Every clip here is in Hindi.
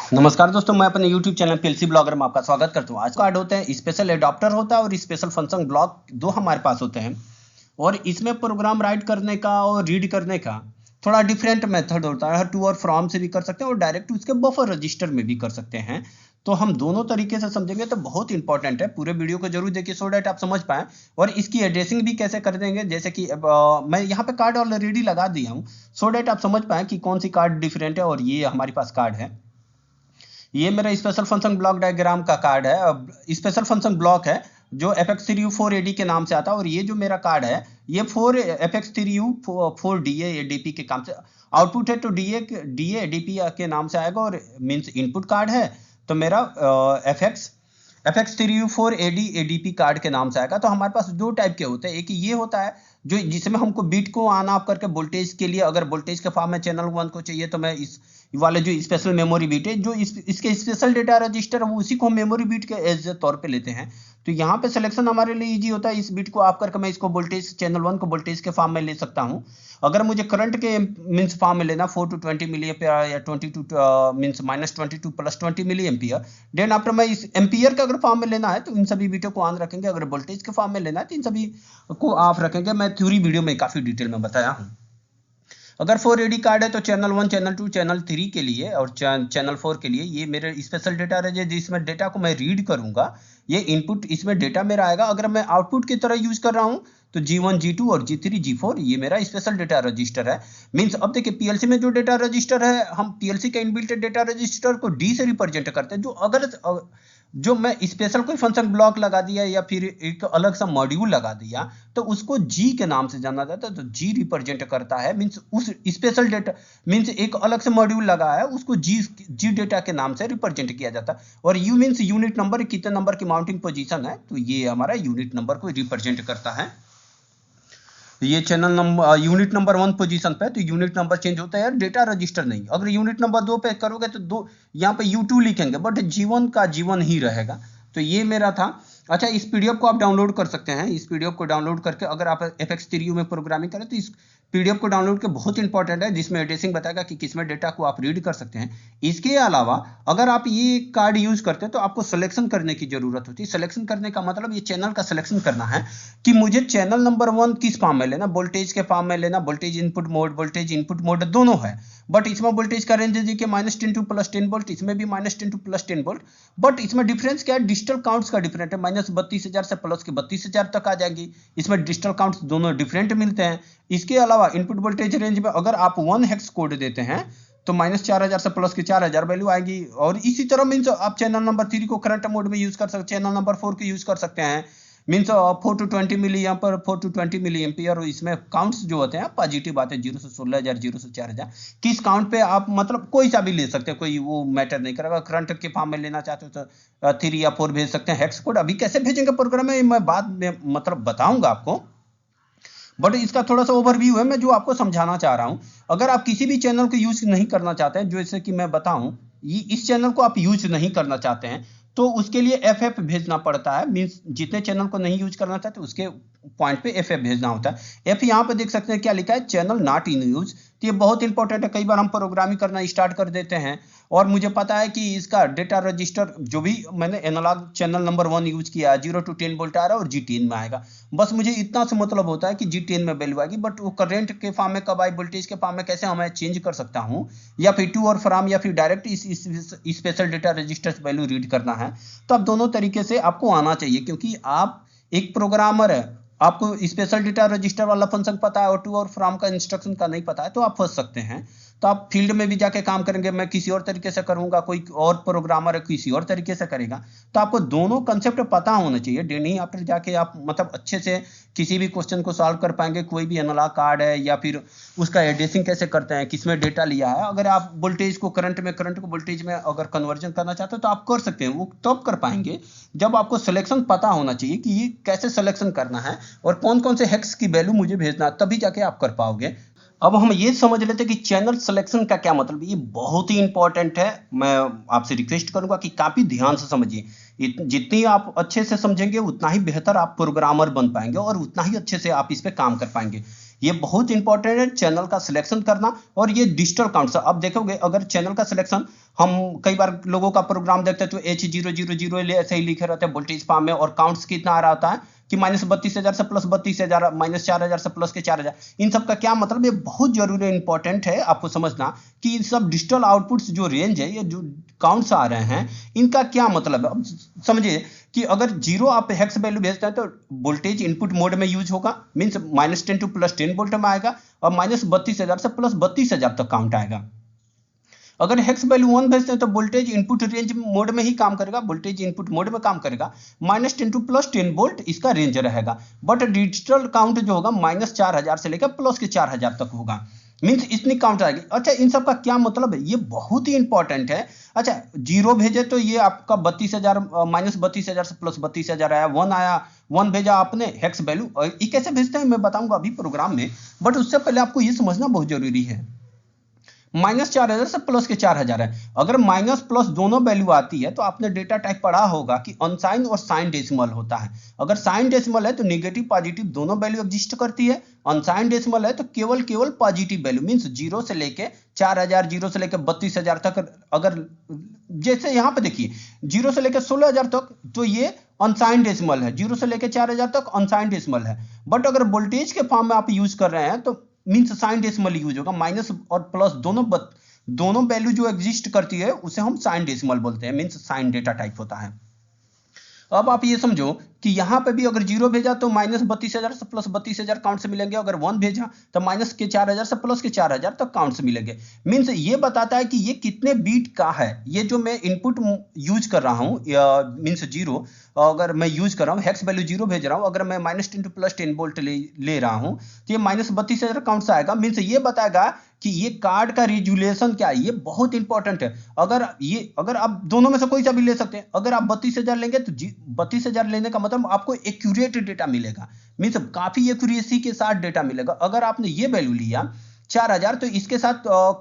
नमस्कार दोस्तों, मैं अपने YouTube चैनल पीएलसी ब्लॉगर में आपका स्वागत करता हूँ। आज कार्ड होते हैं, स्पेशल एडाप्टर होता है और स्पेशल फंक्शन ब्लॉक, दो हमारे पास होते हैं। और इसमें प्रोग्राम राइट करने का और रीड करने का थोड़ा डिफरेंट मेथड होता है। टू और फ्रॉम से भी कर सकते हैं और डायरेक्ट उसके बफर रजिस्टर में भी कर सकते हैं। तो हम दोनों तरीके से समझेंगे तो बहुत इंपॉर्टेंट है। पूरे वीडियो को जरूर देखिए सो डैट आप समझ पाए। और इसकी एड्रेसिंग भी कैसे कर देंगे, जैसे कि मैं यहाँ पे कार्ड ऑलरेडी लगा दिया हूँ सो डैट आप समझ पाए कि कौन सी कार्ड डिफरेंट है। और ये हमारे पास कार्ड है, ये मेरा स्पेशल फंक्शन ब्लॉक डायग्राम का कार्ड है। अब स्पेशल फंक्शन ब्लॉक है जो FX3U4AD के नाम से आता है। और ये जो मेरा कार्ड है ये FX3U4DA के काम से आउटपुट है। तो DA के नाम से आएगा और मीन्स इनपुट कार्ड है। तो मेरा FX3U4AD कार्ड के नाम से आएगा। तो हमारे पास दो टाइप के होते हैं। एक ये होता है जो जिसमें हमको बीट को ऑन ऑफ करके वोल्टेज के लिए, अगर वोल्टेज के फॉर्म में चैनल 1 को चाहिए तो मैं इस वाले जो स्पेशल मेमोरी बीट है, जो इसके स्पेशल डेटा रजिस्टर है, वो उसी को मेमोरी बीट के एज तौर पे लेते हैं। तो यहाँ पे सिलेक्शन हमारे लिए इजी होता है। इस बीट को ऑफ करके मैं इसको वोल्टेज चैनल 1 को वोल्टेज के फॉर्म में ले सकता हूँ। अगर मुझे करंट के मीन्स फॉर्म में लेना 4 to 20 मिली एम्पियर या 22 means -22 + 20 milli ampere, then after मैं इस एम्पियर का अगर फॉर्म में लेना है तो इन सभी बीटों को ऑन रखेंगे। अगर वोल्टेज के फॉर्म में लेना है तो इन सभी को ऑफ रखेंगे। मैं थ्योरी वीडियो में काफी डिटेल में बताया हूँ। अगर 4AD कार्ड है तो चैनल 1, चैनल 2, चैनल 3 के लिए और चैनल 4 के लिए ये मेरे स्पेशल डेटा है जिसमें डेटा को मैं रीड करूंगा। ये इनपुट इसमें डेटा मेरा आएगा। अगर मैं आउटपुट की तरह यूज कर रहा हूं तो G1, G2 और G3, G4 ये मेरा स्पेशल डेटा रजिस्टर है। मींस अब देखिए पीएलसी में जो डेटा रजिस्टर है, हम पीएलसी का इनबिल्ट डेटा रजिस्टर को D से रिप्रेजेंट करते हैं। जो मैं स्पेशल कोई फंक्शन ब्लॉक लगा दिया या फिर एक अलग सा मॉड्यूल लगा दिया तो उसको जी के नाम से जाना जाता है। तो जी रिप्रेजेंट करता है, मींस उस स्पेशल डेटा, मींस एक अलग से मॉड्यूल लगा है उसको जी डेटा के नाम से रिप्रेजेंट किया जाता है। और यू मींस यूनिट नंबर, कितने नंबर की माउंटिंग पोजीशन है, तो ये हमारा यूनिट नंबर को रिप्रेजेंट करता है। ये channel number unit number 1 position पे, तो यूनिट नंबर चेंज होता है यार, डेटा रजिस्टर नहीं। अगर यूनिट नंबर 2 पे करोगे तो दो यहाँ पे U2 लिखेंगे बट G1 का G1 ही रहेगा। तो ये मेरा था। अच्छा, इस पीडीएफ को आप डाउनलोड कर सकते हैं। इस पीडीएफ को डाउनलोड करके अगर आप FX3U में प्रोग्रामिंग करें तो इस पीडीएफ को डाउनलोड के बहुत इंपॉर्टेंट है, जिसमें एड्रेसिंग बताएगा कि किसमें डेटा को आप रीड कर सकते हैं। इसके अलावा अगर आप ये कार्ड यूज करते हैं तो आपको सिलेक्शन करने की जरूरत होती है। सिलेक्शन करने का मतलब ये चैनल का सिलेक्शन करना है कि मुझे चैनल नंबर 1 किस फॉर्म में लेना, वोल्टेज के फॉर्म में लेना। वोल्टेज इनपुट मोड दोनों है, बट इसमें वोल्टेज का रेंज देखिए -10 to +10 वोल्ट, इसमें भी -10 to +10 वोल्ट। बट इसमें डिफरेंस क्या है, डिजिटल काउंट्स का डिफरेंट है। -32,000 से प्लस के 32,000 तक आ जाएंगी। इसमें डिजिटल काउंट्स दोनों डिफरेंट मिलते हैं। इसके अलावा इनपुट वोल्टेज रेंज में अगर आप 1 हेक्स कोड देते हैं तो -4000 से प्लस की 4000 वैल्यू आएगी। और इसी तरह मीन्स आप चैनल नंबर 3 को करंट मोड में यूज कर सकते हैं, चैनल नंबर 4 को यूज कर सकते हैं। मीन्स 4 to 20 मिली, यहाँ पर 4 to 20 मिली एम्पियर। इसमें काउंट्स जो होते हैं पॉजिटिव आते हैं, 0 से 16000, 0 से 4000। किस काउंट पे आप मतलब कोई सा भी ले सकते हैं, कोई वो मैटर नहीं करेगा। करंट के फॉर्म में लेना चाहते हो तो 3 या 4 भेज सकते हैं हेक्स कोड। अभी कैसे भेजेंगे प्रोग्राम में मैं बाद में मतलब बताऊंगा आपको, बट इसका थोड़ा सा ओवरव्यू है मैं जो आपको समझाना चाह रहा हूं। अगर आप किसी भी चैनल को यूज नहीं करना चाहते हैं, जैसे कि मैं बताऊं इस चैनल को आप यूज नहीं करना चाहते हैं तो उसके लिए FF भेजना पड़ता है। मींस जितने चैनल को नहीं यूज करना चाहते उसके पॉइंट पे FF भेजना होता है। F यहाँ पे देख सकते हैं क्या लिखा है, चैनल नॉट इन यूज। तो ये बहुत इंपॉर्टेंट है। कई बार हम प्रोग्रामिंग करना स्टार्ट कर देते हैं और मुझे पता है कि इसका डेटा रजिस्टर जो भी मैंने एनालॉग चैनल नंबर 1 यूज किया है 0 to 10 वोल्ट आ रहा है और G10 में आएगा। बस मुझे इतना से मतलब होता है कि G10 में वैल्यू आएगी, बट वो करंट के फॉर्म में कब आई, वोल्टेज के फॉर्म में कैसे हमें चेंज कर सकता हूँ, या फिर टू और फ्रॉम या फिर डायरेक्ट इस स्पेशल डेटा रजिस्टर से वैल्यू रीड करना है। तो अब दोनों तरीके से आपको आना चाहिए, क्योंकि आप एक प्रोग्रामर है, आपको स्पेशल डेटा रजिस्टर वाला फंक्शन पता है और टू और फ्रॉम का इंस्ट्रक्शन का नहीं पता है तो आप फंस सकते हैं। तो आप फील्ड में भी जाके काम करेंगे, मैं किसी और तरीके से करूंगा, कोई और प्रोग्रामर है किसी और तरीके से करेगा। तो आपको दोनों कंसेप्ट पता होना चाहिए। नहीं आफ्टर जाके आप मतलब अच्छे से किसी भी क्वेश्चन को सॉल्व कर पाएंगे। कोई भी एनालॉग कार्ड है या फिर उसका एड्रेसिंग कैसे करते हैं, किसमें डेटा लिया है। अगर आप वोल्टेज को करंट को वोल्टेज में अगर कन्वर्जन करना चाहते हो तो आप कर सकते हैं। वो तब कर पाएंगे जब आपको सिलेक्शन पता होना चाहिए कि ये कैसे सिलेक्शन करना है और कौन कौन से हेक्स की वैल्यू मुझे भेजना है, तभी जाके आप कर पाओगे। अब हम ये समझ लेते हैं कि चैनल सिलेक्शन का क्या मतलब। ये बहुत ही इंपॉर्टेंट है। मैं आपसे रिक्वेस्ट करूंगा कि काफी ध्यान से समझिए। जितनी आप अच्छे से समझेंगे उतना ही बेहतर आप प्रोग्रामर बन पाएंगे और उतना ही अच्छे से आप इस पे काम कर पाएंगे। ये बहुत इंपॉर्टेंट है चैनल का सिलेक्शन करना। और ये डिजिटल काउंट्स, अब देखोगे अगर चैनल का सिलेक्शन, हम कई बार लोगों का प्रोग्राम देखते हैं तो H000 ऐसे ही लिखे रहते हैं वोल्टेज फॉर्म में, और काउंट्स कितना आ रहा होता है कि -32,000 से +32,000, -4,000 से प्लस के 4,000। इन सब का क्या मतलब, ये बहुत जरूरी इंपॉर्टेंट है आपको समझना कि इन सब डिजिटल आउटपुट्स जो रेंज है, ये जो काउंट्स आ रहे हैं, इनका क्या मतलब है। अब समझिए कि अगर 0 आप हेक्स वैल्यू भेजते हैं तो वोल्टेज इनपुट मोड में यूज होगा, मींस -10 टू +10 वोल्ट में आएगा, और -32,000 से +32,000 तक काउंट आएगा। अगर हेक्स वैल्यू 1 भेजते हैं तो वोल्टेज इनपुट रेंज मोड में ही काम करेगा, वोल्टेज इनपुट मोड में काम करेगा, -10 टू +10 वोल्ट इसका रेंज रहेगा। बट डिजिटल काउंट जो होगा -4000 से लेकर प्लस के 4000 तक होगा, मींस इतनी काउंट आएगी। अच्छा, इन सब का क्या मतलब है, ये बहुत ही इंपॉर्टेंट है। अच्छा, 0 भेजे तो ये आपका 32,000, -32,000 से +32,000 आया। 1 आया, 1 भेजा आपने हेक्स वैल्यू, ये कैसे भेजते हैं मैं बताऊंगा अभी प्रोग्राम में, बट उससे पहले आपको ये समझना बहुत जरूरी है। -4000 से प्लस के 4000 है। अगर माइनस प्लस दोनों वैल्यू आती है तो आपने डेटा टाइप पढ़ा होगा कि अनसाइन और साइन डेसिमल होता है। अगर साइन डेसिमल है तो नेगेटिव पॉजिटिव दोनों वैल्यू एग्जिस्ट करती है, अनसाइन डेसिमल है तो केवल पॉजिटिव वैल्यू, मींस 0 से लेके 4000, 0 से लेके 32,000 तक। अगर जैसे यहां पे देखिए 0 से लेके 16,000 तक तो ये अनसाइन डेसिमल है, 0 से लेके 4000 तक अनसाइन डेसिमल है। बट अगर वोल्टेज के फॉर्म में आप यूज कर रहे हैं तो मींस साइन डेसिमल यूज होगा, माइनस और प्लस दोनों वैल्यू जो एग्जिस्ट करती है उसे हम साइन डेसिमल बोलते हैं, मींस साइन डेटा टाइप होता है। अब आप ये समझो कि यहां पे भी अगर 0 भेजा तो -32,000 से +32,000 काउंट से मिलेंगे, अगर 1 भेजा तो -4,000 से प्लस के 4,000 तक काउंट से मिलेंगे। मींस ये बताता है कि ये कितने बीट का है। ये जो मैं इनपुट यूज कर रहा हूं मींस 0, अगर मैं यूज कर रहा हूं हेक्स वैल्यू 0 भेज रहा हूं, अगर मैं -10 टू +10 वोल्ट ले रहा हूं तो ये -32,000 काउंट से आएगा। मींस ये बताएगा कि ये कार्ड का रेजुलेशन क्या है। ये बहुत इंपॉर्टेंट है। अगर आप दोनों में से कोई सा भी ले सकते हैं, अगर आप 32,000 लेंगे तो 32,000 लेने का मतलब आपको एक्यूरेट डेटा मिलेगा, मींस काफी एक्यूरेसी के साथ डेटा मिलेगा। अगर आपने ये वैल्यू लिया 4000 तो इसके साथ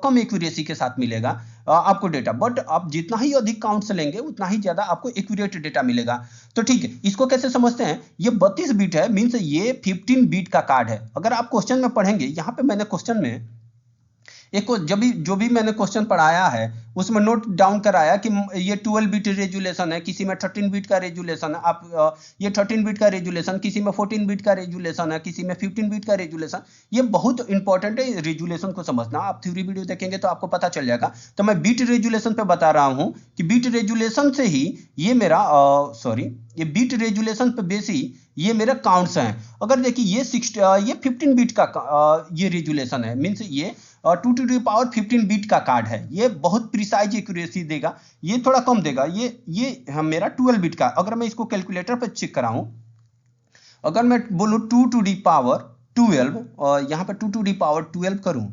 कम एक्यूरेसी के साथ मिलेगा आपको डेटा, बट आप जितना ही अधिक काउंट से लेंगे उतना ही ज्यादा आपको एक्यूरेट डेटा मिलेगा। तो ठीक है, इसको कैसे समझते हैं, ये 32 बीट है, मींस ये 15 बीट का कार्ड है। अगर आप क्वेश्चन में पढ़ेंगे, यहां पे मैंने क्वेश्चन में एक जो भी मैंने क्वेश्चन पढ़ाया है उसमें नोट डाउन कराया कि ये 12 बिट रेजुलेशन है, किसी में 13 बिट का रेजुलेशन है, आप ये 13 बिट का रेजुलेशन, किसी में 14 बिट का रेजुलेशन है, किसी में 15 बिट का रेजुलेशन। ये बहुत इंपॉर्टेंट है रेजुलेशन को समझना। आप थ्योरी वीडियो देखेंगे तो आपको पता चल जाएगा। तो मैं बिट रेजुलेशन पे बता रहा हूं कि बिट रेजुलेशन से ही ये मेरा ये बिट रेजुलेशन पे बेसी ये मेरा काउंट्स हैं। अगर देखिए ये 15 बिट का ये रेजुलेशन है, मींस ये 2 टू द पावर 15 बिट का कार्ड है। ये बहुत प्रिसाइज एक्यूरेसी देगा, ये थोड़ा कम देगा। ये मेरा 12 बिट का। अगर मैं इसको कैलकुलेटर पे चेक कराऊं, अगर मैं बोलूं 2 टू द पावर 12 और यहां पे 2 टू द पावर 12 करूं,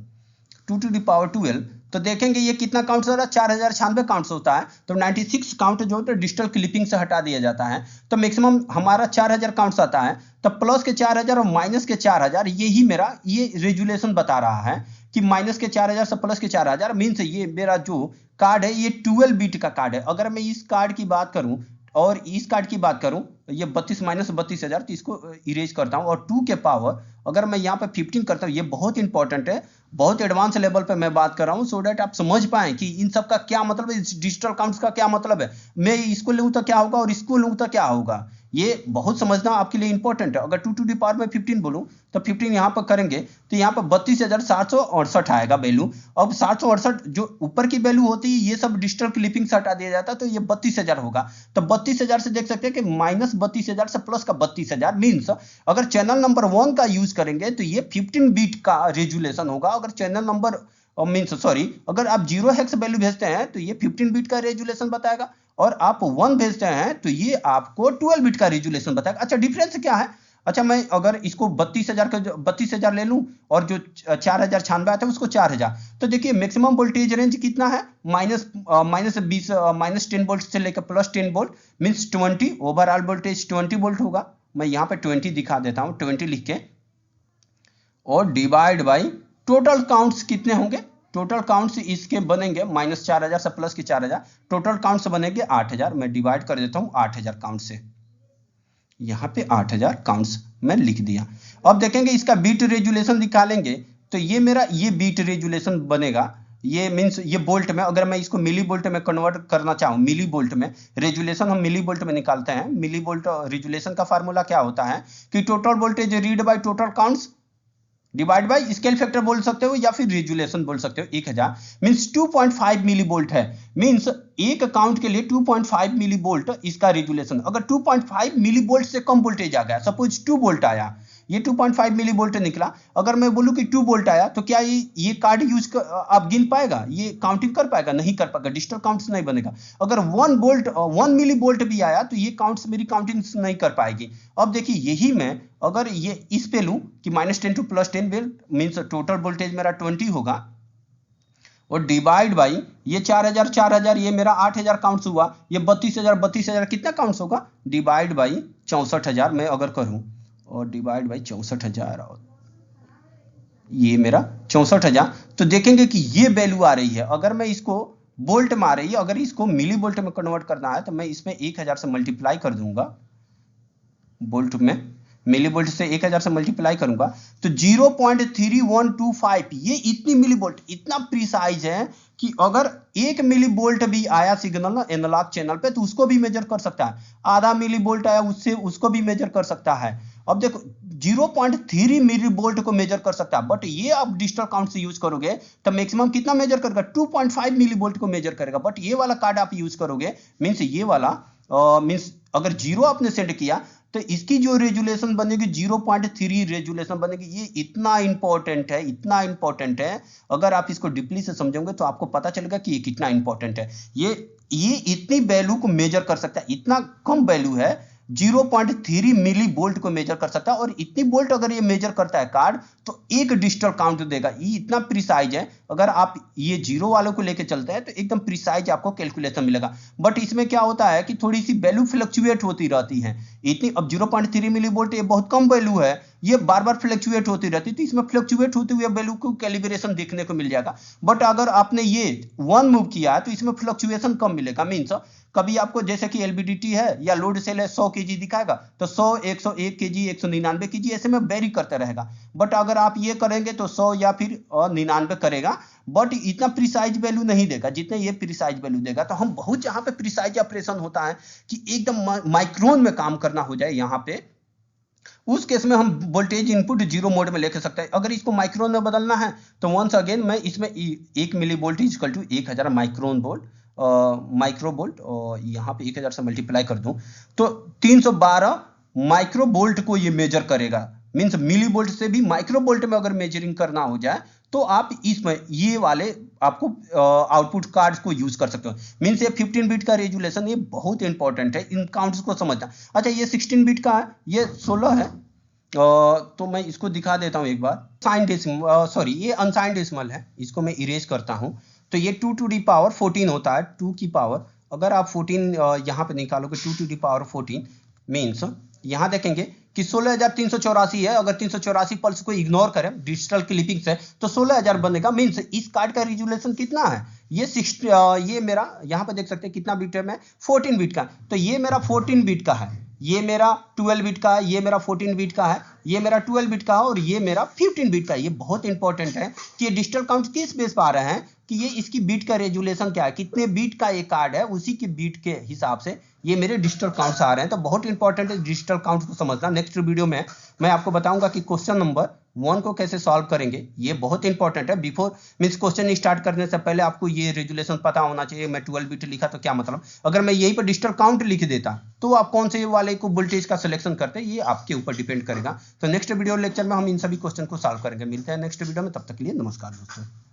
2 टू द पावर 12, तो देखेंगे ये कितना काउंट्स हो रहा है, 4096 काउंट्स होता है। तो 96 काउंट जो है डिजिटल क्लिपिंग से हटा दिया जाता है, तो मैक्सिमम हमारा 4000 काउंट्स आता है। तो प्लस के 4000 और माइनस के 4000, यही मेरा ये रेजुलेशन बता रहा है कि माइनस के 4000 से प्लस के 4000, मीन्स ये मेरा जो कार्ड है ये 12 बीट का कार्ड है। अगर मैं इस कार्ड की बात करूं और इस कार्ड की बात करूं, ये 32 -32,000, तो इसको इरेज करता हूं, और 2 के पावर अगर मैं यहाँ पे 15 करता हूं, ये बहुत इंपॉर्टेंट है, बहुत एडवांस लेवल पे मैं बात कर रहा हूं, सो दैट आप समझ पाए कि इन सब का क्या मतलब है, इस डिजिटल काउंट्स का क्या मतलब है। मैं इसको लूं तो क्या होगा और इसको लूं तो क्या होगा, ये बहुत समझना आपके लिए इंपॉर्टेंट है। अगर 2 टू द पावर में 15 बोलूं तो 15 यहां पर करेंगे तो यहां पर 32,768 आएगा वैल्यू। अब 768 जो ऊपर की वैल्यू होती है ये सब डिजिटल क्लिपिंग से हटा दिया जाता है, तो ये 32,000 होगा। तो 32,000 से देख सकते हैं कि -32,000 से प्लस का 32,000, मीन्स अगर चैनल नंबर 1 का यूज करेंगे तो ये 15 बीट का रेजुलेशन होगा। अगर चैनल नंबर अगर आप 0 हेक्स वैल्यू भेजते हैं तो ये 15 बीट का रेजुलेशन बताएगा, और आप 1 भेजते हैं तो ये आपको 12 बीट का रेजुलेशन बताएगा। अच्छा, डिफरेंस क्या है। अच्छा, मैं अगर इसको 32,000 ले लूं और जो 4096 आता है उसको 4000, तो देखिए मैक्सिमम वोल्टेज रेंज कितना है, -10 वोल्ट से लेकर +10 volt, means 20। Overall voltage 20 volt होगा। मैं यहाँ पे 20 दिखा देता हूँ, 20 लिख के, और डिवाइड बाई टोटल काउंट्स कितने होंगे। टोटल काउंट्स इसके बनेंगे -4000 से प्लस के 4000, टोटल काउंट्स बनेंगे 8000। मैं डिवाइड कर देता हूं 8000 काउंट से, यहां पे 8000 काउंट्स मैं लिख दिया। अब देखेंगे इसका बीट रेजुलेशन निकालेंगे तो ये मेरा ये बीट रेजुलेशन बनेगा, ये मीन्स ये बोल्ट में, अगर मैं इसको मिली बोल्ट में कन्वर्ट करना चाहूँ, मिली बोल्ट में रेजुलेशन हम मिली बोल्ट में निकालते हैं। मिली बोल्ट रेजुलेशन का फार्मूला क्या होता है कि total voltage read by total counts divide by scale factor बोल सकते हो या फिर रेजुलेशन बोल सकते हो। 1000 मीन्स 2.5 मिली वोल्ट है, मीन्स एक काउंट के लिए 2.5 मिली वोल्ट इसका रेजुलेशन। अगर 2.5 मिली वोल्ट से कम वोल्टेज आ गया, सपोज 2 वोल्ट आया, ये 2.5 मिली वोल्ट निकला, अगर मैं बोलूं कि 2 वोल्ट आया तो क्या ये कार्ड यूज कर, आप गिन पाएगा, ये काउंटिंग कर पाएगा? नहीं कर पाएगा, डिजिटल काउंट्स नहीं बनेगा। अगर 1 मिली वोल्ट भी आया तो ये काउंट्स मेरी काउंटिंग्स नहीं कर पाएगी। अब देखिए यही मैं अगर ये इस पे लूं कि -10 to +10 volt means total voltage मेरा 20 होगा और डिवाइड बाई ये 4000 ये मेरा 8000 काउंट्स हुआ, ये 32000 कितना काउंट्स होगा डिवाइड बाई 64000 मैं अगर करूं और डिवाइड बाई 64000 और ये मेरा 64000, तो देखेंगे कि ये वैल्यू आ रही है। अगर मैं इसको वोल्ट में आ रही है, अगर इसको मिली वोल्ट में कन्वर्ट करना है तो मैं इसमें 1000 से मल्टीप्लाई कर दूंगा, वोल्ट में मिली वोल्ट से 1000 से मल्टीप्लाई करूंगा तो 0.3125 ये इतनी मिली वोल्ट, इतना प्रिसाइज है कि अगर 1 मिली वोल्ट भी आया सिग्नल एनालॉग चैनल पे तो उसको भी मेजर कर सकता है, आधा मिली वोल्ट आया उससे उसको भी मेजर कर सकता है। अब देखो 0.3 मिली वोल्ट को मेजर कर सकता है, बट ये आप डिजिटल काउंट से यूज करोगे तो मैक्सिमम कितना मेजर करेगा 2.5 मिली वोल्ट को मेजर करेगा। बट ये वाला कार्ड आप यूज करोगे मीन्स ये वाला मीन्स अगर 0 आपने सेंड किया तो इसकी जो रेजुलेशन बनेगी 0.3 रेजुलेशन बनेगी। ये इतना इंपॉर्टेंट है, इतना इंपॉर्टेंट है, अगर आप इसको डीपली से समझोगे तो आपको पता चलेगा कि ये कितना इंपॉर्टेंट है। ये इतनी वैल्यू को मेजर कर सकता है, इतना कम वैल्यू है 0.3 मिली वोल्ट को मेजर कर सकता है। और इतनी वोल्ट अगर ये मेजर करता है कार्ड तो एक डिजिटल काउंट देगा, ये इतना प्रिसाइज है। अगर आप ये 0 वालों को लेके चलते हैं तो एकदम प्रिसाइज आपको कैलकुलेशन मिलेगा। बट इसमें क्या होता है कि थोड़ी सी वैल्यू फ्लक्चुएट होती रहती है इतनी। अब 0.3 मिली वोल्ट ये बहुत कम वैल्यू है, ये बार बार फ्लक्चुएट होती रहती है, तो इसमें फ्लक्चुएट होते हुए वैल्यू को कैलिब्रेशन देखने को मिल जाएगा। बट अगर आपने ये 1 मूव किया है तो इसमें फ्लक्चुएशन कम मिलेगा। मीन्स कभी आपको जैसे कि एलबीडीटी है या लोड सेल है 100 केजी दिखाएगा तो 100 101 केजी 199 केजी ऐसे में वेरी करता रहेगा। बट अगर आप ये करेंगे तो 100 या फिर 99 करेगा, बट इतना प्रिसाइज वैल्यू नहीं देगा जितने ये प्रिसाइज वैल्यू देगा। तो हम बहुत जहां पे प्रिसाइज ऑपरेशन होता है कि एकदम माइक्रोन में काम करना हो जाए यहाँ पे, उस केस में हम वोल्टेज इनपुट 0 मोड में लेके सकते हैं। अगर इसको माइक्रोन में बदलना है तो वंस अगेन मैं इसमें 1 milli volt equal to 1000 micron volt micro volt और यहाँ पे 1000 से मल्टीप्लाई कर दूं तो 312 माइक्रो वोल्ट को ये मेजर करेगा। मीन्स मिली वोल्ट से भी माइक्रो वोल्ट में अगर मेजरिंग करना हो जाए तो आप इसमें ये वाले आपको आउटपुट कार्ड्स को यूज कर सकते हो। मीन्स ये 15 बिट का रेजुलेशन ये बहुत इंपॉर्टेंट है, इन काउंट्स को समझना। अच्छा ये 16 बिट का है, ये 16 है, तो मैं इसको दिखा देता हूं एक बार। साइन डेसिमल सॉरी ये अनसाइन डेसिमल है, इसको मैं इरेज करता हूं। तो ये 2 टू दी पावर 14 होता है, 2 की पावर अगर आप 14 यहाँ पे निकालोगे 2 टू दी पावर 14 मीन्स यहाँ देखेंगे कि 16384 है। अगर 384 पल्स को इग्नोर करें डिजिटल क्लिपिंग से तो 16000 बनेगा। मीन्स इस कार्ड का रेजुलेशन कितना है, ये मेरा यहाँ पे देख सकते हैं कितना बिट है, मैं 14 बिट का, तो ये मेरा 14 बिट का है, ये मेरा 12 बिट का है, ये मेरा 14 बिट का है, ये मेरा 12 बिट का है और ये मेरा 15 बिट का है। ये बहुत इंपॉर्टेंट है कि ये डिजिटल काउंट किस बेस पर आ रहे हैं कि ये इसकी बीट का रेजुलेशन क्या है, कितने बीट का ये कार्ड है उसी की बीट के हिसाब से ये मेरे डिजिटल काउंट्स आ रहे हैं। तो बहुत इंपॉर्टेंट है डिजिटल काउंट्स को समझना। नेक्स्ट वीडियो में मैं आपको बताऊंगा कि क्वेश्चन नंबर 1 को कैसे सॉल्व करेंगे, ये बहुत इंपॉर्टेंट है। बिफोर मीन्स क्वेश्चन स्टार्ट करने से पहले आपको ये रेजुलेशन पता होना चाहिए। मैं 12 बिट लिखा तो क्या मतलब, अगर मैं यहीं पर डिजिटल काउंट लिख देता तो आप कौन से वाले को वोल्टेज का सिलेक्शन करते, ये आपके ऊपर डिपेंड करेगा। तो नेक्स्ट वीडियो लेक्चर में हम इन सभी क्वेश्चन को सॉल्व करेंगे। मिलते हैं नेक्स्ट वीडियो में, तब तक के लिए नमस्कार दोस्तों।